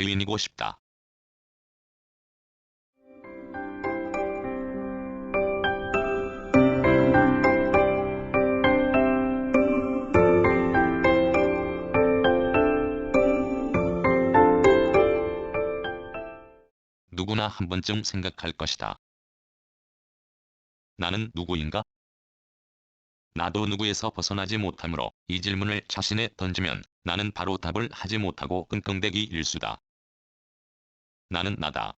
자유인이고 싶다. 누구나 한 번쯤 생각할 것이다. 나는 누구인가? 나도 누구에서 벗어나지 못하므로 이 질문을 자신에 던지면 나는 바로 답을 하지 못하고 끙끙대기 일수다. 나는 나다.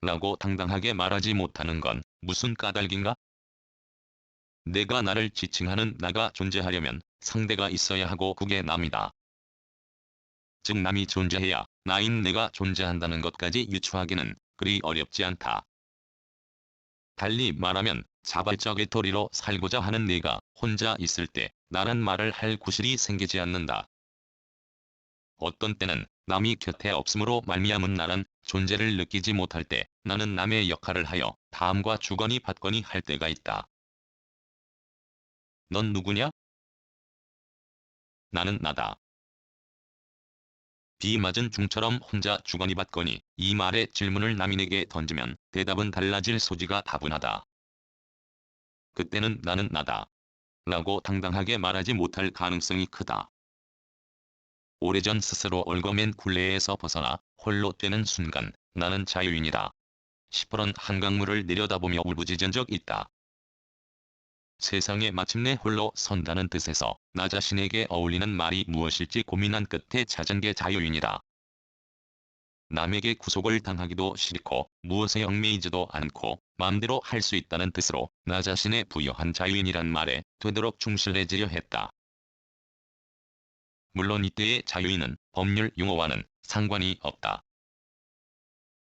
라고 당당하게 말하지 못하는 건 무슨 까닭인가? 내가 나를 지칭하는 나가 존재하려면 상대가 있어야 하고 그게 남이다. 즉 남이 존재해야 나인 내가 존재한다는 것까지 유추하기는 그리 어렵지 않다. 달리 말하면 자발적 외톨이로 살고자 하는 내가 혼자 있을 때 나란 말을 할 구실이 생기지 않는다. 어떤 때는 남이 곁에 없으므로 말미암은 나란 존재를 느끼지 못할 때 나는 남의 역할을 하여 다음과 주거니 받거니 할 때가 있다. 넌 누구냐? 나는 나다. 비 맞은 중처럼 혼자 주거니 받거니 이 말의 질문을 남인에게 던지면 대답은 달라질 소지가 다분하다. 그때는 나는 나다. 라고 당당하게 말하지 못할 가능성이 크다. 오래전 스스로 얽어맨 굴레에서 벗어나 홀로 뛰는 순간 나는 자유인이다. 시퍼런 한강물을 내려다보며 울부짖은 적 있다. 세상에 마침내 홀로 선다는 뜻에서 나 자신에게 어울리는 말이 무엇일지 고민한 끝에 찾은 게 자유인이다. 남에게 구속을 당하기도 싫고 무엇에 얽매이지도 않고 마음대로 할 수 있다는 뜻으로 나 자신에 부여한 자유인이란 말에 되도록 충실해지려 했다. 물론 이때의 자유인은 법률 용어와는 상관이 없다.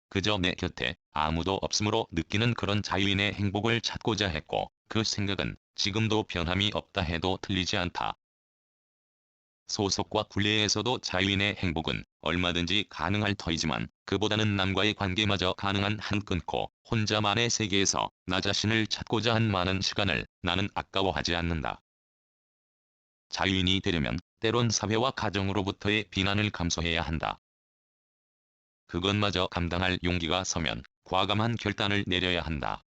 그저 내 곁에 아무도 없으므로 느끼는 그런 자유인의 행복을 찾고자 했고 그 생각은 지금도 변함이 없다 해도 틀리지 않다. 소속과 굴레에서도 자유인의 행복은 얼마든지 가능할 터이지만 그보다는 남과의 관계마저 가능한 한 끊고 혼자만의 세계에서 나 자신을 찾고자 한 많은 시간을 나는 아까워하지 않는다. 자유인이 되려면 때론 사회와 가정으로부터의 비난을 감수해야 한다. 그것마저 감당할 용기가 서면 과감한 결단을 내려야 한다.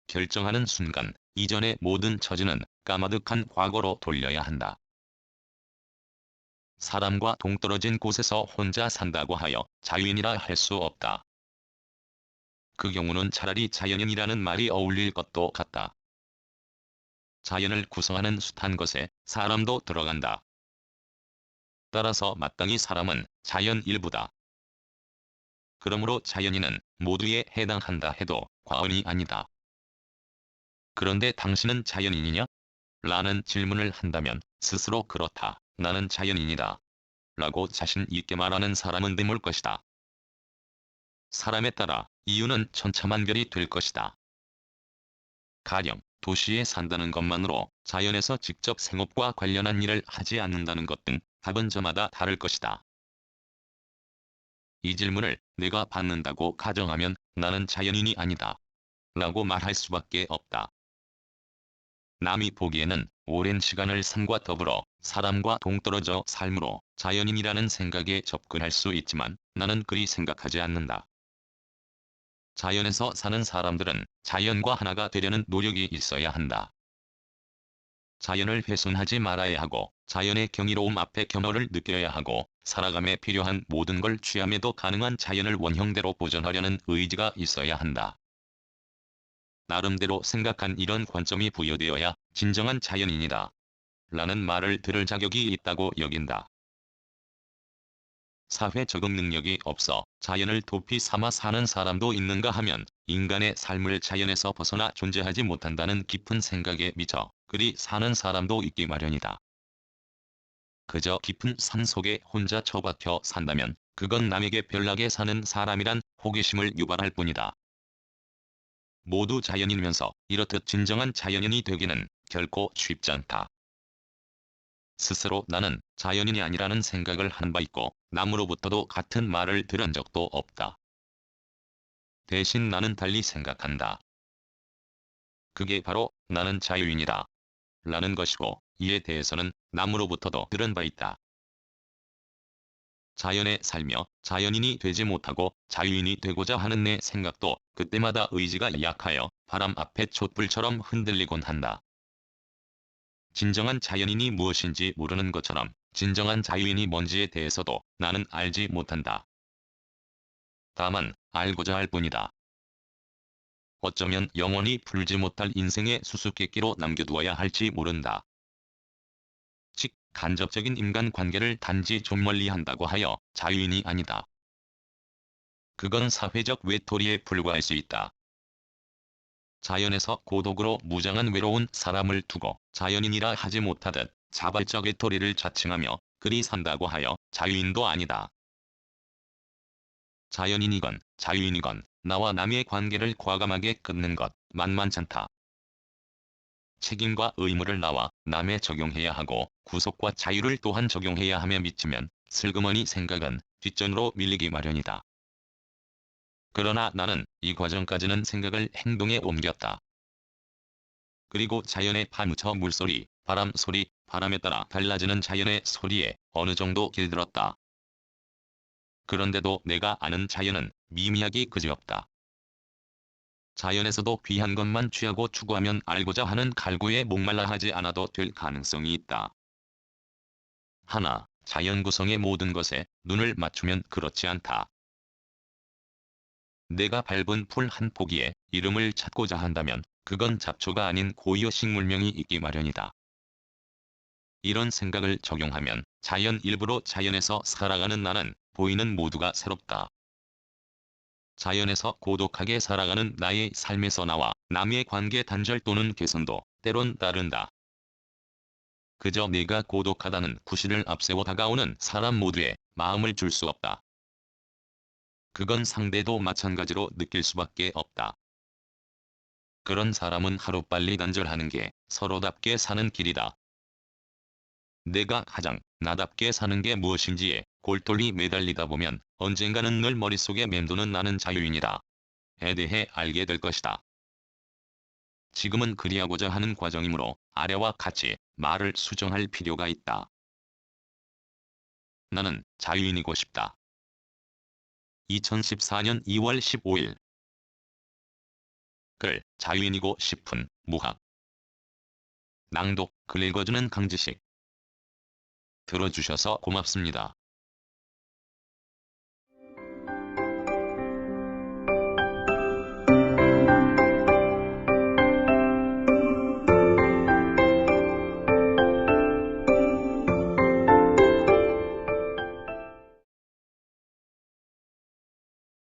결정하는 순간 이전의 모든 처지는 까마득한 과거로 돌려야 한다. 사람과 동떨어진 곳에서 혼자 산다고 하여 자유인이라 할 수 없다. 그 경우는 차라리 자연인이라는 말이 어울릴 것도 같다. 자연을 구성하는 숱한 것에 사람도 들어간다. 따라서 마땅히 사람은 자연 일부다. 그러므로 자연인은 모두에 해당한다 해도 과언이 아니다. 그런데 당신은 자연인이냐? 라는 질문을 한다면 스스로 그렇다. 나는 자연인이다. 라고 자신 있게 말하는 사람은 드물 것이다. 사람에 따라 이유는 천차만별이 될 것이다. 가령 도시에 산다는 것만으로 자연에서 직접 생업과 관련한 일을 하지 않는다는 것 등 답은 저마다 다를 것이다. 이 질문을 내가 받는다고 가정하면 나는 자연인이 아니다. 라고 말할 수밖에 없다. 남이 보기에는 오랜 시간을 삶과 더불어 사람과 동떨어져 삶으로 자연인이라는 생각에 접근할 수 있지만 나는 그리 생각하지 않는다. 자연에서 사는 사람들은 자연과 하나가 되려는 노력이 있어야 한다. 자연을 훼손하지 말아야 하고 자연의 경이로움 앞에 겸허를 느껴야 하고 살아감에 필요한 모든 걸 취함에도 가능한 자연을 원형대로 보존하려는 의지가 있어야 한다. 나름대로 생각한 이런 관점이 부여되어야 진정한 자연인이다. 라는 말을 들을 자격이 있다고 여긴다. 사회 적응 능력이 없어 자연을 도피 삼아 사는 사람도 있는가 하면 인간의 삶을 자연에서 벗어나 존재하지 못한다는 깊은 생각에 미쳐 그리 사는 사람도 있기 마련이다. 그저 깊은 산 속에 혼자 처박혀 산다면 그건 남에게 별나게 사는 사람이란 호기심을 유발할 뿐이다. 모두 자연인이면서 이렇듯 진정한 자연인이 되기는 결코 쉽지 않다. 스스로 나는 자연인이 아니라는 생각을 한 바 있고 남으로부터도 같은 말을 들은 적도 없다. 대신 나는 달리 생각한다. 그게 바로 나는 자유인이다. 라는 것이고 이에 대해서는 남으로부터도 들은 바 있다. 자연에 살며 자연인이 되지 못하고 자유인이 되고자 하는 내 생각도 그때마다 의지가 약하여 바람 앞에 촛불처럼 흔들리곤 한다. 진정한 자연인이 무엇인지 모르는 것처럼 진정한 자유인이 뭔지에 대해서도 나는 알지 못한다. 다만 알고자 할 뿐이다. 어쩌면 영원히 풀지 못할 인생의 수수께끼로 남겨두어야 할지 모른다. 즉, 간접적인 인간관계를 단지 좀 멀리한다고 하여 자유인이 아니다. 그건 사회적 외톨이에 불과할 수 있다. 자연에서 고독으로 무장한 외로운 사람을 두고 자연인이라 하지 못하듯 자발적 외톨이를 자칭하며 그리 산다고 하여 자유인도 아니다. 자연인이건 자유인이건 나와 남의 관계를 과감하게 끊는 것 만만찮다. 책임과 의무를 나와 남에 적용해야 하고 구속과 자유를 또한 적용해야 하며 미치면 슬그머니 생각은 뒷전으로 밀리기 마련이다. 그러나 나는 이 과정까지는 생각을 행동에 옮겼다. 그리고 자연에 파묻혀 물소리, 바람소리, 바람에 따라 달라지는 자연의 소리에 어느 정도 길들었다. 그런데도 내가 아는 자연은 미미하기 그지없다. 자연에서도 귀한 것만 취하고 추구하면 알고자 하는 갈구에 목말라 하지 않아도 될 가능성이 있다. 하나, 자연 구성의 모든 것에 눈을 맞추면 그렇지 않다. 내가 밟은 풀 한 포기에 이름을 찾고자 한다면 그건 잡초가 아닌 고유 식물명이 있기 마련이다. 이런 생각을 적용하면 자연 일부로 자연에서 살아가는 나는 보이는 모두가 새롭다. 자연에서 고독하게 살아가는 나의 삶에서 나와 남의 관계 단절 또는 개선도 때론 따른다. 그저 내가 고독하다는 구실을 앞세워 다가오는 사람 모두에 마음을 줄 수 없다. 그건 상대도 마찬가지로 느낄 수밖에 없다. 그런 사람은 하루빨리 단절하는 게 서로답게 사는 길이다. 내가 가장 나답게 사는 게 무엇인지에 골똘히 매달리다 보면 언젠가는 늘 머릿속에 맴도는 나는 자유인이다 에 대해 알게 될 것이다. 지금은 그리하고자 하는 과정이므로 아래와 같이 말을 수정할 필요가 있다. 나는 자유인이고 싶다. 2014년 2월 15일 글 자유인이고 싶은 무학 낭독 글 읽어주는 강지식 들어주셔서 고맙습니다.